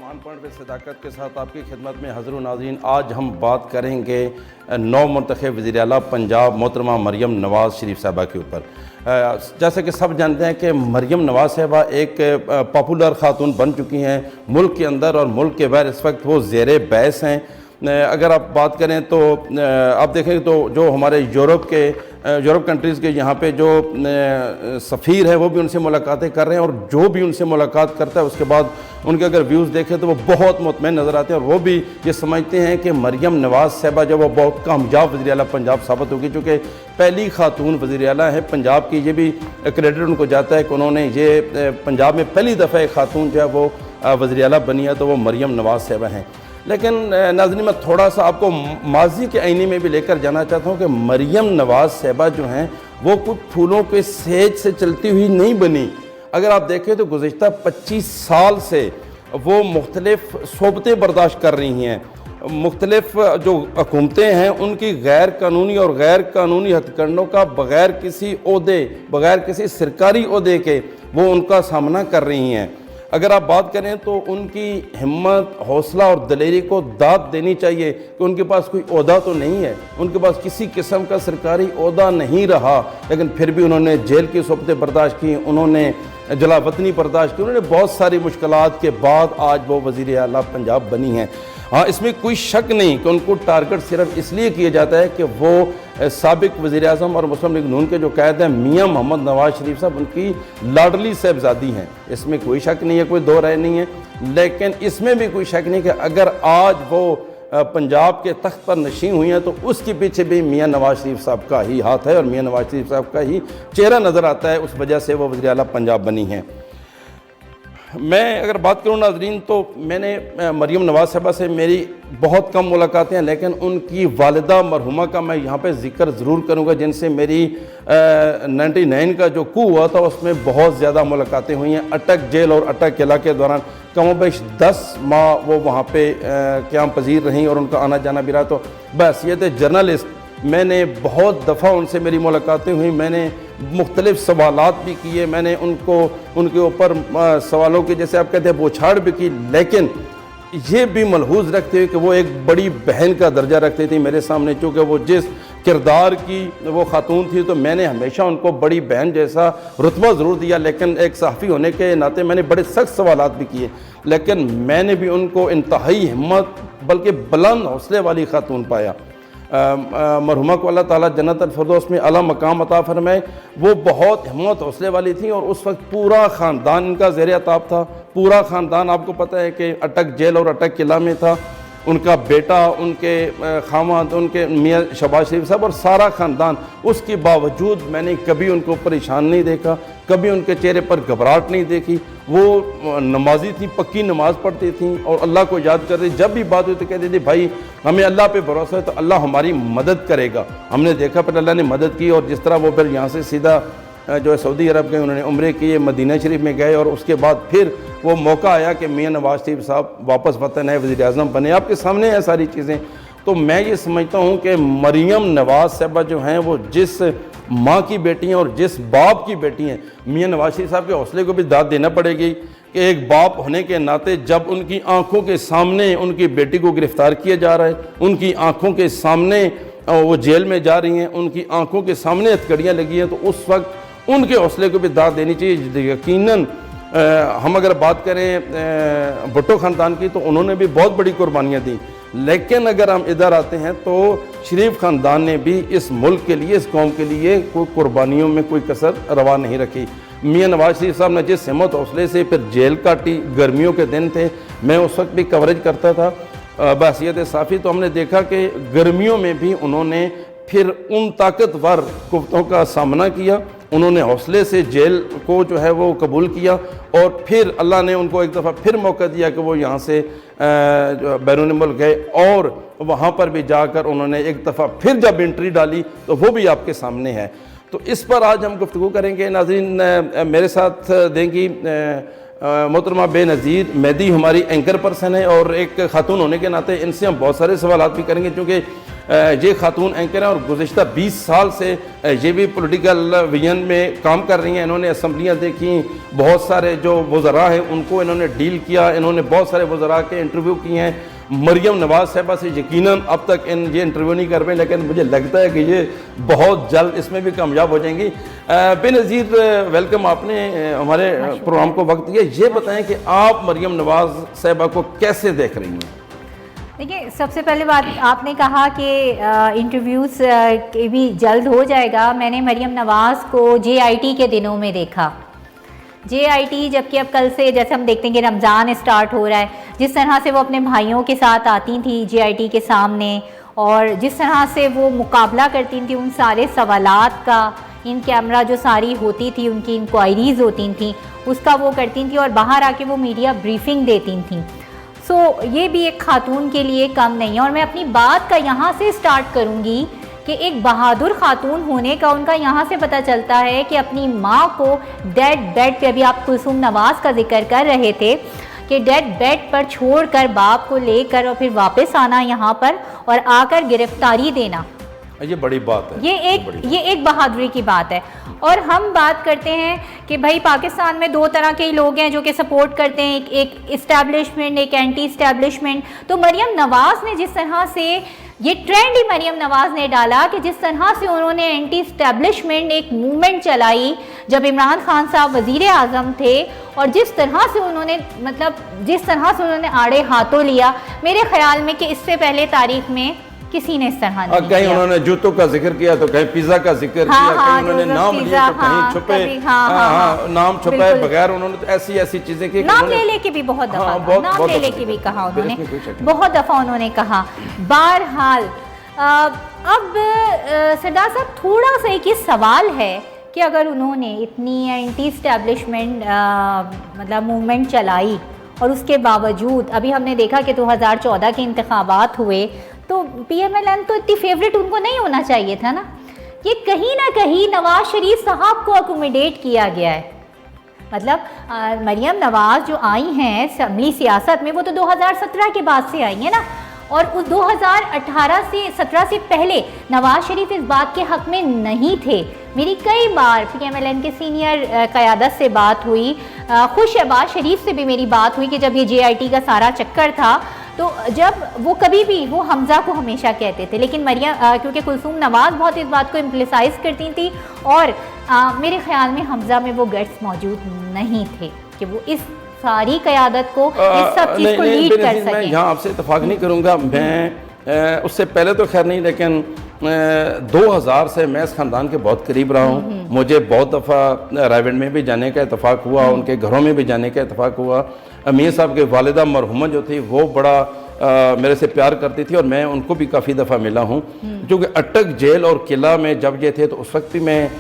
One point पे सदाकत के साथ आपकी खिदमत में हज़रत नाज़रीन, आज हम बात करेंगे नौ मुंतखब वज़ीर आला पंजाब मोहतरमा मरियम नवाज़ शरीफ साहबा के ऊपर। जैसे कि सब जानते हैं कि मरियम नवाज़ साहबा एक पॉपुलर खातून बन चुकी हैं मुल्क के अंदर और मुल्क के बाहर। इस वक्त वो ज़ेरे बहस हैं। अगर आप बात करें तो आप देखें तो जो हमारे यूरोप कंट्रीज़ के यहाँ पे जो सफ़ीर है वो भी उनसे मुलाकातें कर रहे हैं, और जो भी उनसे मुलाकात करता है उसके बाद उनके अगर व्यूज़ देखें तो वो बहुत मुतमईन नज़र आते हैं, और वो भी ये समझते हैं कि मरियम नवाज़ साहबा जो वो बहुत कामयाब वज़ीर आला पंजाब साबित होगी, चूँकि पहली खातून वज़ीर आला है पंजाब की। ये भी क्रेडिट उनको जाता है कि उन्होंने ये पंजाब में पहली दफ़ा एक खातून जो है वो वज़ीर आला बनी है, तो वो मरियम नवाज़ साहबा हैं। लेकिन नाज़रीन, मैं थोड़ा सा आपको माजी के आईने में भी लेकर जाना चाहता हूँ कि मरियम नवाज़ साहबा जो हैं वो कुछ फूलों के सेज से चलती हुई नहीं बनी। अगर आप देखें तो गुज़िश्ता 25 साल से वो मुख्तलिफ़ सोबतें बर्दाश्त कर रही हैं। मुख्तलिफ़ जो हुकूमतें हैं उनकी गैर कानूनी और गैर कानूनी हथकंडों का बग़ैर किसी ओहदे, बग़ैर किसी सरकारी ओहदे के वो उनका सामना कर रही हैं। अगर आप बात करें तो उनकी हिम्मत, हौसला और दलेरी को दाद देनी चाहिए कि उनके पास कोई ओहदा तो नहीं है, उनके पास किसी किस्म का सरकारी ओहदा नहीं रहा, लेकिन फिर भी उन्होंने जेल की सोबतें बर्दाश्त की, उन्होंने जलावतनी बर्दाश्त की, उन्होंने बहुत सारी मुश्किलात के बाद आज वो वज़ीर आला पंजाब बनी हैं। हाँ, इसमें कोई शक नहीं कि उनको टारगेट सिर्फ इसलिए किया जाता है कि वो साबिक वज़ीर आज़म और मुस्लिम लीग नून के जो कायद हैं मियाँ मोहम्मद नवाज़ शरीफ साहब उनकी लाडली साहबजादी हैं। इसमें कोई शक नहीं है, कोई दो राय नहीं है। लेकिन इसमें भी कोई शक नहीं कि अगर आज वो पंजाब के तख्त पर नशीं हुई हैं तो उसके पीछे भी मियाँ नवाज़ शरीफ साहब का ही हाथ है और मियाँ नवाज़ शरीफ साहब का ही चेहरा नज़र आता है। उस वजह से वो वज़ीर आला पंजाब बनी हैं। मैं अगर बात करूँ नाज़रीन तो मैंने मरियम नवाज़ साहबा से मेरी बहुत कम मुलाकातें हैं, लेकिन उनकी वालिदा मरहुमा का मैं यहाँ पे ज़िक्र ज़रूर करूँगा, जिनसे मेरी 99 का जो कू हुआ था उसमें बहुत ज़्यादा मुलाकातें हुई हैं। अटक जेल और अटक किला के दौरान कमोबेश 10 माह वो वहाँ पे क़याम पजीर रहीं और उनका आना जाना भी रहा। तो बहसीयत जर्नलिस्ट मैंने बहुत दफ़ा उनसे मेरी मुलाकातें हुई, मैंने मुख्तलिफ़ सवालात भी किए, मैंने उनके ऊपर सवालों की जैसे आप कहते हैं बौछार भी की, लेकिन ये भी मलहूज़ रखते हुए कि वो एक बड़ी बहन का दर्जा रखती थी मेरे सामने। चूँकि वो जिस किरदार की वो खातून थी तो मैंने हमेशा उनको बड़ी बहन जैसा रुतबा ज़रूर दिया, लेकिन एक सहाफ़ी होने के नाते मैंने बड़े सख्त सवालात भी किए, लेकिन मैंने भी उनको इंतहाई हिम्मत बल्कि बुलंद हौसले वाली खातून पाया। मरहुमा को अल्लाह ताला जन्नत अल फिरदौस में आला मकाम अता फरमाए। वो बहुत हिम्मत हौसले वाली थी और उस वक्त पूरा ख़ानदान इनका ज़ेर अताब था। पूरा ख़ानदान आपको पता है कि अटक जेल और अटक किला में था। उनका बेटा, उनके खामाद, उनके मियाँ शहबाज शरीफ साहब और सारा ख़ानदान। उसके बावजूद मैंने कभी उनको परेशान नहीं देखा, कभी उनके चेहरे पर घबराहट नहीं देखी। वो नमाजी थी, पक्की नमाज़ पढ़ती थी और अल्लाह को याद करती। जब भी बात हुई तो कहती थी भाई हमें अल्लाह पे भरोसा है तो अल्लाह हमारी मदद करेगा। हमने देखा फिर अल्लाह ने मदद की, और जिस तरह वो फिर यहाँ से सीधा जो है सऊदी अरब गए, उन्होंने उम्रे किए, मदीना शरीफ में गए, और उसके बाद फिर वो मौका आया कि मियाँ नवाज़ शरीफ साहब वापस वतन है, वज़ीर आज़म बने। आपके सामने है सारी चीज़ें। तो मैं ये समझता हूँ कि मरियम नवाज़ साहबा जो हैं वो जिस माँ की बेटी हैं और जिस बाप की बेटी हैं, मियाँ नवाज़ शरीफ साहब के हौसले को भी दाद देना पड़ेगी कि एक बाप होने के नाते जब उनकी आँखों के सामने उनकी बेटी को गिरफ़्तार किया जा रहा है, उनकी आँखों के सामने वो जेल में जा रही हैं, उनकी आँखों के सामने हथकड़ियाँ लगी हैं, तो उस वक्त उनके हौसले को भी दाद देनी चाहिए। यकीनन हम अगर बात करें भुट्टो ख़ानदान की तो उन्होंने भी बहुत बड़ी कुर्बानियाँ दी, लेकिन अगर हम इधर आते हैं तो शरीफ ख़ानदान ने भी इस मुल्क के लिए, इस कौम के लिए कोई कुर्बानियों में कोई कसर रवा नहीं रखी। मियाँ नवाज़ शरीफ साहब ने जिस हिम्मत हौसले से फिर जेल काटी, गर्मियों के दिन थे, मैं उस वक्त भी कवरेज करता था बहसीयत साफ़ी, तो हमने देखा कि गर्मियों में भी उन्होंने फिर उन ताकतवर कुफ्तों का सामना किया। उन्होंने हौसले से जेल को जो है वो कबूल किया, और फिर अल्लाह ने उनको एक दफ़ा फिर मौका दिया कि वो यहाँ से बैरून मुल्क गए, और वहाँ पर भी जाकर उन्होंने एक दफ़ा फिर जब एंट्री डाली तो वो भी आपके सामने है। तो इस पर आज हम गुफ्तगू करेंगे। नाज़रीन, मेरे साथ देंगी मोहतरमा बेनज़ीर मेहदी हमारी एंकर पर्सन है, और एक खातून होने के नाते इनसे हम बहुत सारे सवालात भी करेंगे, क्योंकि ये खातून एंकर हैं और गुज़िश्ता 20 साल से ये भी पॉलिटिकल विजन में काम कर रही हैं। इन्होंने असम्बलियाँ देखी, बहुत सारे जो वज़रा हैं उनको इन्होंने डील किया, इन्होंने बहुत सारे वज़रा के इंटरव्यू किए हैं। मरियम नवाज़ साहिबा से यकीनन अब तक ये इंटरव्यू नहीं कर पाए, लेकिन मुझे लगता है कि ये बहुत जल्द इसमें भी कामयाब हो जाएंगी। बेनज़ीर वेलकम, आपने हमारे प्रोग्राम को वक्त दिया। ये बताएं कि आप मरियम नवाज़ साहिबा को कैसे देख रही हैं? देखिए, सबसे पहले बात आपने कहा कि इंटरव्यूज़ भी जल्द हो जाएगा। मैंने मरियम नवाज़ को JIT के दिनों में देखा। JIT, जबकि अब कल से जैसे हम देखते हैं कि रमज़ान स्टार्ट हो रहा है, जिस तरह से वो अपने भाइयों के साथ आती थी JIT के सामने और जिस तरह से वो मुकाबला करती थी उन सारे सवालात का, इन कैमरा जो सारी होती थी, उनकी इंक्वायरीज़ होती थी, उसका वो करती थी और बाहर आके वो मीडिया ब्रीफिंग देती थी। सो ये भी एक खातून के लिए कम नहीं है। और मैं अपनी बात का यहाँ से स्टार्ट करूँगी कि एक बहादुर खातून होने का उनका यहाँ से पता चलता है कि अपनी माँ को डेड बेड पे, अभी आप कुलसूम नवाज़ का जिक्र कर रहे थे कि डेड बेड पर छोड़कर बाप को लेकर और फिर वापस आना यहाँ पर और आकर गिरफ्तारी देना, ये बड़ी बात है। ये एक बहादुरी की बात है। और हम बात करते हैं कि भाई पाकिस्तान में दो तरह के ही लोग हैं जो कि सपोर्ट करते हैं, एक इस्टेब्लिशमेंट, एक एंटी इस्टेब्लिशमेंट। तो मरियम नवाज़ ने जिस तरह से ये ट्रेंड ही मरियम नवाज़ ने डाला कि जिस तरह से उन्होंने एंटी इस्टेब्लिशमेंट एक मूवमेंट चलाई जब इमरान खान साहब वज़ीर आज़म थे, और जिस तरह से उन्होंने आड़े हाथों लिया, मेरे ख्याल में कि इससे पहले तारीख में किसी ने इस तरह नहीं कहीं किया। उन्होंने जूतों का जिक्र किया तो कहीं पिज़्ज़ा का जिक्र किया, कहीं उन्होंने नाम लिया तो कहीं छुपे, नाम छुपाए बगैर उन्होंने तो ऐसी चीजें की, नाम ले लेके भी बहुत दफा नाम ले लेके भी कहा उन्होंने, बहुत दफा उन्होंने कहा। बहरहाल अब सरदार साहब, थोड़ा सा एक सवाल है कि अगर उन्होंने इतनी एंटी इस्टेब्लिशमेंट मतलब मूवमेंट चलाई और उसके बावजूद अभी हमने देखा कि 2014 के इंतखाबात हुए तो PMLN तो इतनी फेवरेट उनको नहीं होना चाहिए था ना। ये कहीं ना कहीं नवाज शरीफ साहब को अकोमोडेट किया गया है। मतलब मरियम नवाज़ जो आई हैं असम्बली सियासत में, वो तो 2017 के बाद से आई हैं ना, और उस 2018 से 17 से पहले नवाज शरीफ इस बात के हक़ में नहीं थे। मेरी कई बार PMLN के सीनियर क़यादत से बात हुई, खुद शहबाज शरीफ से भी मेरी बात हुई कि जब ये JIT का सारा चक्कर था तो जब वो कभी भी वो हमज़ा को हमेशा कहते थे, लेकिन मरियम क्योंकि कुलसूम नवाज़ बहुत इस बात को इम्प्लिसाइज़ करती थी और मेरे ख्याल में हमज़ा में वो गट्स मौजूद नहीं थे कि वो इस सारी क़यादत को इस सब चीज़ को लीड कर सकें। मैं यहाँ आपसे इत्तेफाक नहीं करूँगा, मैं उससे पहले तो खैर नहीं, लेकिन 2000 से मैं इस ख़ानदान के बहुत करीब रहा हूँ। मुझे बहुत दफ़ा रायवेंड में भी जाने का इत्तेफाक हुआ, उनके घरों में भी जाने का इत्तेफाक हुआ। अमीर साहब के वालिदा मरहुमा जो थी वो बड़ा मेरे से प्यार करती थी और मैं उनको भी काफ़ी दफ़ा मिला हूँ। क्योंकि अटक जेल और किला में जब ये थे तो उस वक्त भी मैं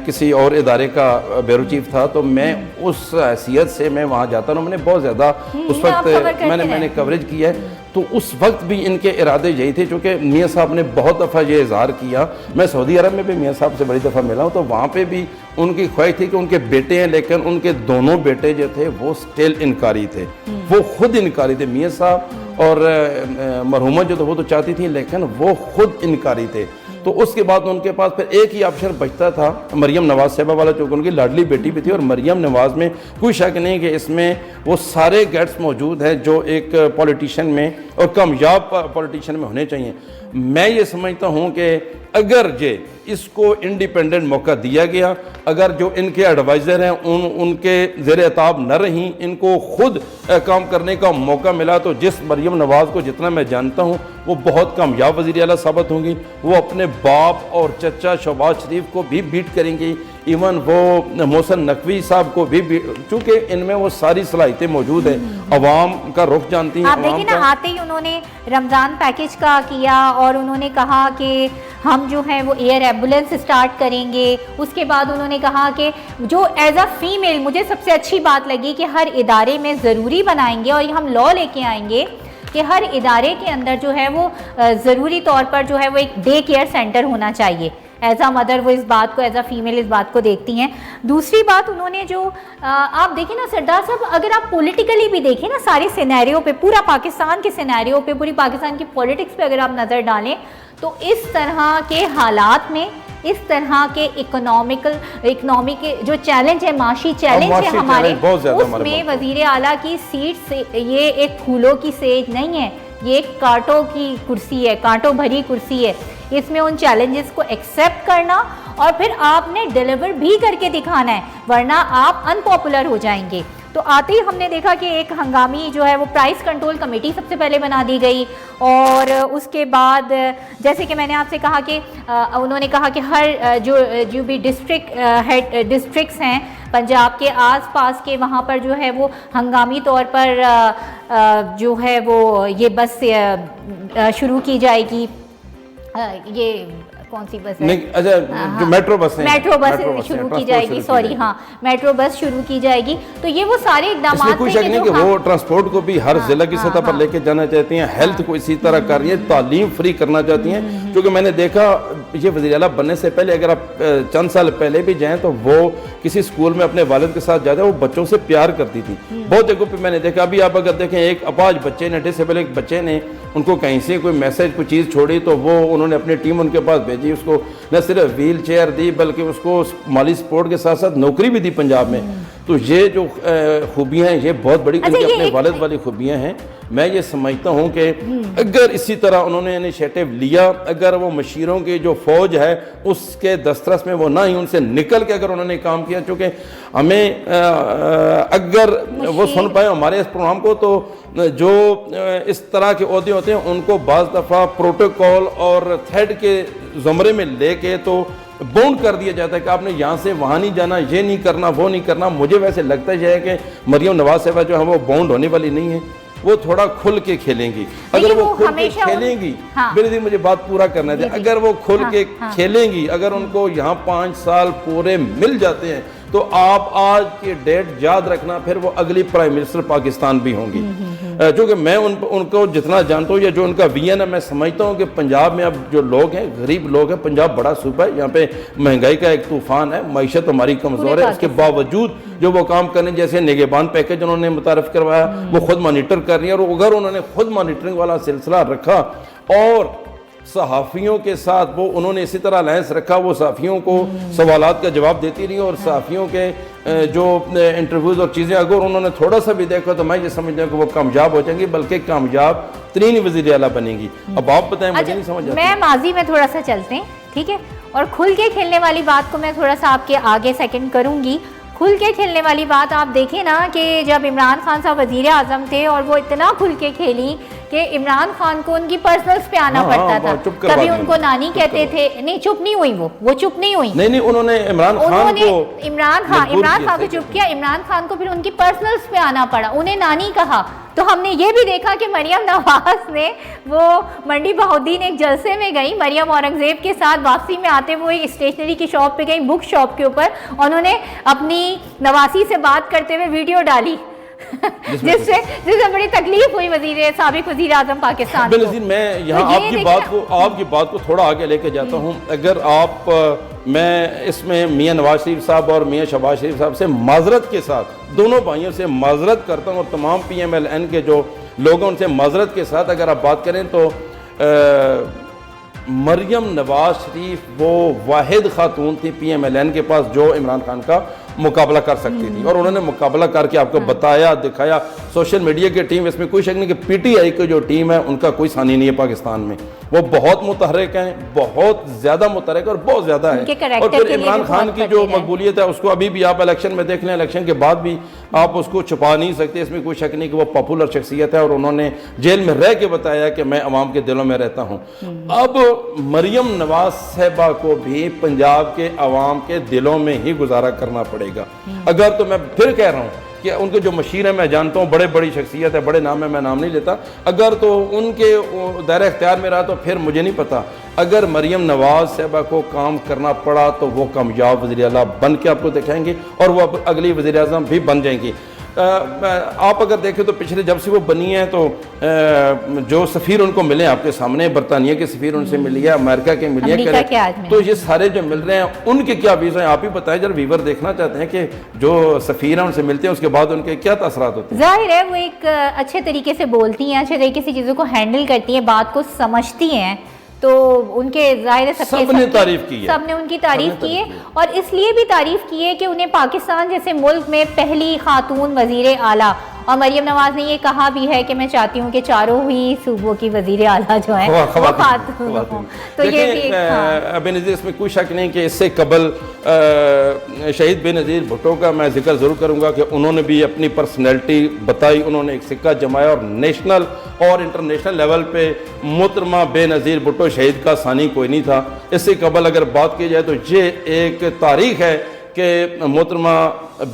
किसी और इदारे का ब्यूरो चीफ था, तो मैं उस हैसियत से मैं वहाँ जाता हूँ। मैंने बहुत ज़्यादा उस वक्त मैंने कवरेज किया है, तो उस वक्त भी इनके इरादे यही थे। चूँकि मियाँ साहब ने बहुत दफ़ा ये इज़हार किया, मैं सऊदी अरब में भी मियाँ साहब से बड़ी दफ़ा मिला हूँ, तो वहाँ पे भी उनकी ख्वाहिश थी कि उनके बेटे हैं, लेकिन उनके दोनों बेटे जो थे वो स्टिल इनकारी थे, वो खुद इनकारी थे। मियाँ साहब और मरहुमा जो थे वो तो चाहती थी, लेकिन वो खुद इनकारी थे। तो उसके बाद उनके पास फिर एक ही ऑप्शन बचता था मरियम नवाज़ साहिबा वाला, चूँकि उनकी लाडली बेटी भी थी। और मरियम नवाज़ में कोई शक नहीं कि इसमें वो सारे गेट्स मौजूद हैं जो एक पॉलिटिशियन में और कामयाब पॉलिटिशियन में होने चाहिए। मैं ये समझता हूँ कि अगर ये इसको इंडिपेंडेंट मौका दिया गया, अगर जो इनके एडवाइज़र हैं उनके ज़ेर एताब न रहीं, इनको खुद काम करने का मौका मिला, तो जिस मरियम नवाज़ को जितना मैं जानता हूँ वो बहुत कामयाब वज़ीर आला साबित होंगी। वो अपने बाप और चचा शहबाज शरीफ को भी बीट करेंगी, इवन वो मोहसिन नकवी साहब को भी, चूँकि इनमें वो सारी सलाहियतें मौजूद हैं, अवाम का रुख जानती हैं। आप देखिए ना, आते ही उन्होंने रमज़ान पैकेज का किया और उन्होंने कहा कि हम जो है वो एयर एम्बुलेंस स्टार्ट करेंगे। उसके बाद उन्होंने कहा कि जो एज अ फीमेल, मुझे सबसे अच्छी बात लगी कि हर इदारे में ज़रूरी बनाएंगे और हम लॉ लेके आएंगे कि हर इदारे के अंदर जो है वो ज़रूरी तौर पर जो है वो एक डे केयर सेंटर होना चाहिए। एज अ मदर वो इस बात को, एज अ फीमेल इस बात को देखती हैं। दूसरी बात उन्होंने जो आप देखें ना सरदार साहब, अगर आप पॉलिटिकली भी देखें ना, सारे सिनेरियो पे, पूरा पाकिस्तान के सिनेरियो पे, पूरी पाकिस्तान की पॉलिटिक्स पे अगर आप नज़र डालें तो इस तरह के हालात में, इस तरह के इकोनॉमिक जो चैलेंज है, माशी चैलेंज है हमारे, उसमें वजीर आला की सीट से ये एक फूलों की सेज नहीं है, ये एक कांटों की कुर्सी है, कांटों भरी कुर्सी है। इसमें उन चैलेंजेस को एक्सेप्ट करना और फिर आपने डिलीवर भी करके दिखाना है, वरना आप अनपॉपुलर हो जाएंगे। तो आते ही हमने देखा कि एक हंगामी जो है वो प्राइस कंट्रोल कमेटी सबसे पहले बना दी गई, और उसके बाद जैसे कि मैंने आपसे कहा कि उन्होंने कहा कि हर जो भी डिस्ट्रिक्ट्स हैं पंजाब के आसपास के, वहाँ पर जो है वो हंगामी तौर पर जो है वो ये बस शुरू की जाएगी। ये कौन सी बस है? अच्छा, जो मेट्रो बस है, मेट्रो बस शुरू की जाएगी, सॉरी हाँ, मेट्रो बस शुरू की जाएगी। तो ये वो सारे इकदाम हैं, कोई शक नहीं कि वो ट्रांसपोर्ट को भी हर जिला की सतह पर लेके जाना चाहती हैं, हेल्थ को इसी तरह कर रही है, तालीम फ्री करना चाहती हैं। क्योंकि मैंने देखा ये वज़ीर आला बनने से पहले अगर आप चंद साल पहले भी जाएं तो वो किसी स्कूल में अपने वालिद के साथ जाते, वो बच्चों से प्यार करती थी। बहुत जगहों पे मैंने देखा, अभी आप अगर देखें एक अपाज बच्चे ने, डिसेबल एक बच्चे ने उनको कहीं से कोई मैसेज, कोई चीज़ छोड़ी तो वो उन्होंने अपनी टीम उनके पास भेजी, उसको न सिर्फ व्हील चेयर दी बल्कि उसको माली सपोर्ट के साथ साथ नौकरी भी दी पंजाब में। तो ये जो खूबियाँ हैं ये बहुत बड़ी उनके अपने वालिद वाली खूबियाँ हैं। मैं ये समझता हूँ कि अगर इसी तरह उन्होंने इनिशिएटिव लिया, अगर वो मशीरों की जो फौज है उसके दस्तरस में वो ना ही उनसे निकल के अगर उन्होंने काम किया, चूँकि हमें अगर वो सुन पाए हमारे इस प्रोग्राम को, तो जो इस तरह के ओहदे होते हैं उनको बाज़ दफ़ा प्रोटोकॉल और थ्रेड के ज़मरे में लेके तो बाउंड कर दिया जाता है कि आपने यहाँ से वहाँ नहीं जाना, ये नहीं करना, वो नहीं करना। मुझे वैसे लगता है कि मरियम नवाज साहिबा जो है वो बाउंड होने वाली नहीं है, वो थोड़ा खुल के खेलेंगी। अगर वो खुल के खेलेंगी, मेरे मुझे बात पूरा करना है, अगर वो खुल के खेलेंगी, अगर उनको यहाँ 5 साल पूरे मिल जाते हैं तो आप आज की डेट याद रखना, फिर वो अगली प्राइम मिनिस्टर पाकिस्तान भी होंगी। क्योंकि मैं उनको जितना जानता हूँ या जो उनका विजन है, मैं समझता हूँ कि पंजाब में अब जो लोग हैं, गरीब लोग हैं, पंजाब बड़ा सूबा है, यहाँ पे महंगाई का एक तूफान है, मईशत हमारी कमज़ोर है, उसके बावजूद जो वो काम करने, जैसे निगहबान पैकेज उन्होंने मुतारफ़ करवाया, वो खुद मॉनिटर कर रही है। और अगर उन्होंने खुद मॉनिटरिंग वाला सिलसिला रखा और सहाफ़ियों के साथ वो उन्होंने इसी तरह अलायंस रखा, वो सहाफ़ियों को सवालात का जवाब देती रही, और सहाफ़ियों के जो इंटरव्यूज़ और चीज़ें अगर उन्होंने थोड़ा सा भी देखा तो मैं ये समझता हूँ कि वो कामयाब हो जाएंगी, बल्कि कामयाब तरीन वज़ीर आला बनेंगी। अब आप बताएं, मुझे नहीं समझ आता। मैं माजी में थोड़ा सा चलते हैं, ठीक है, और खुल के खेलने वाली बात को मैं थोड़ा सा आपके आगे सेकंड करूँगी। खुल के खेलने वाली बात आप देखें ना कि जब इमरान खान साहब वज़ीर आज़म थे और वो इतना खुल के खेली कि इमरान खान को उनकी पर्सनल्स पे आना पड़ता था, कभी उनको नानी कहते थे। नहीं, चुप नहीं हुई, वो चुप नहीं हुई। नहीं, उन्होंने इमरान खान को चुप किया, इमरान खान को फिर उनकी पर्सनल्स पे आना पड़ा, उन्हें नानी कहा। तो हमने ये भी देखा कि मरियम नवाज ने वो मंडी बहाउद्दीन एक जलसे में गई, मरियम औरंगजेब के साथ वापसी में आते हुए एक स्टेशनरी की शॉप पे गई, बुक शॉप के ऊपर, उन्होंने अपनी नवासी से बात करते हुए वीडियो डाली जिससे बड़ी तकलीफ हुई साबिक वज़ीर आज़म पाकिस्तान को। मैं यहाँ आपकी बात को थोड़ा आगे लेके जाता हूँ। अगर मैं इसमें मियाँ नवाज शरीफ साहब और मियाँ शहबाज शरीफ साहब से माजरत के साथ, दोनों भाइयों से माजरत करता हूँ, और तमाम PMLN के जो लोग हैं उनसे माजरत के साथ अगर आप बात करें तो मरियम नवाज शरीफ वो वाहिद खातून थी PMLN के पास जो इमरान खान का मुकाबला कर सकती थी, और उन्होंने मुकाबला करके आपको बताया, दिखाया। सोशल मीडिया की टीम, इसमें कोई शक नहीं कि PTI की जो टीम है उनका कोई सानी नहीं है पाकिस्तान में, वो बहुत मुतहरक हैं, बहुत ज़्यादा मुतहरक और बहुत ज़्यादा है। और फिर इमरान खान की जो मकबूलियत है उसको अभी भी आप इलेक्शन में देख लें, इलेक्शन के बाद भी आप उसको छुपा नहीं सकते, इसमें कोई शक नहीं कि वो पॉपुलर शख्सियत है, और उन्होंने जेल में रह के बताया कि मैं अवाम के दिलों में रहता हूँ। अब मरियम नवाज साहिबा को भी पंजाब के अवाम के दिलों में ही गुजारा करना पड़ेगा। अगर तो मैं फिर कह रहा हूँ कि उनके जो मशीर है, मैं जानता हूँ बड़ी शख्सियत है, बड़े नाम है, मैं नाम नहीं लेता, अगर तो उनके दायरे इख्तियार में रहा तो फिर मुझे नहीं पता। अगर मरियम नवाज साहिबा को काम करना पड़ा तो वो कामयाब वज़ीर आला बन के आपको दिखाएंगे, और वो अगली वज़ीर आज़म भी बन जाएंगी। आप अगर देखें तो पिछले जब से वो बनी है तो जो सफ़ीर उनको मिले आपके सामने, बरतानिया के सफ़ीर उनसे मिली है, अमेरिका के मिली है, तो ये सारे जो मिल रहे हैं उनके क्या वीज़ा हैं आप ही बताएं, जब वीवर देखना चाहते हैं कि जो सफ़ीर हैं उनसे मिलते हैं उसके बाद उनके क्या तासरात होते हैं। जाहिर है वो एक अच्छे तरीके से बोलती हैं, अच्छे तरीके से चीज़ों को हैंडल करती हैं, बात को समझती हैं, तो उनके ज़ाहिर है सबने तारीफ की है, सबने उनकी तारीफ की है और इसलिए भी तारीफ की है कि उन्हें पाकिस्तान जैसे मुल्क में पहली खातून वज़ीर आला, और मरियम नवाज ने ये कहा भी है कि मैं चाहती हूँ कि चारों ही सूबों की वज़ीर आला जो है वो खातून हों। तो ये भी बेनज़ीर, इसमें कोई शक नहीं कि इससे कबल शहीद बेनज़ीर भुट्टो का मैं जिक्र ज़रूर करूँगा कि उन्होंने भी अपनी पर्सनैलिटी बताई, उन्होंने एक सिक्का जमाया और नेशनल और इंटरनेशनल लेवल पे मोहतरमा बेनज़ीर भुट्टो शहीद का सानी कोई नहीं था। इससे कबल अगर बात की जाए तो ये एक तारीख़ है कि मोहतरमा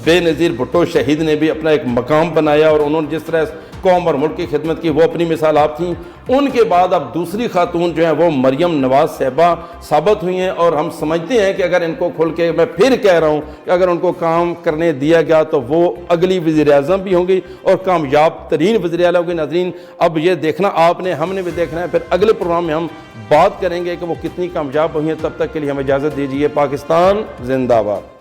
बेनज़ीर भुट्टो शहीद ने भी अपना एक मकाम बनाया और उन्होंने जिस तरह कौम और मुल्क की खिदमत की वो अपनी मिसाल आप थी। उनके बाद अब दूसरी खातून जो है वो मरियम नवाज साहिबा साबित हुई हैं और हम समझते हैं कि अगर इनको खुल के, मैं फिर कह रहा हूँ कि अगर उनको काम करने दिया गया तो वो अगली वज़ीर-ए-आज़म भी होंगी और कामयाब तरीन वज़ीर-ए-आला होंगी। नाज़रीन, अब ये देखना आपने, हमने भी देखना है, फिर अगले प्रोग्राम में हम बात करेंगे कि वो कितनी कामयाब हुई हैं। तब तक के लिए हमें इजाज़त दीजिए। पाकिस्तान जिंदाबाद।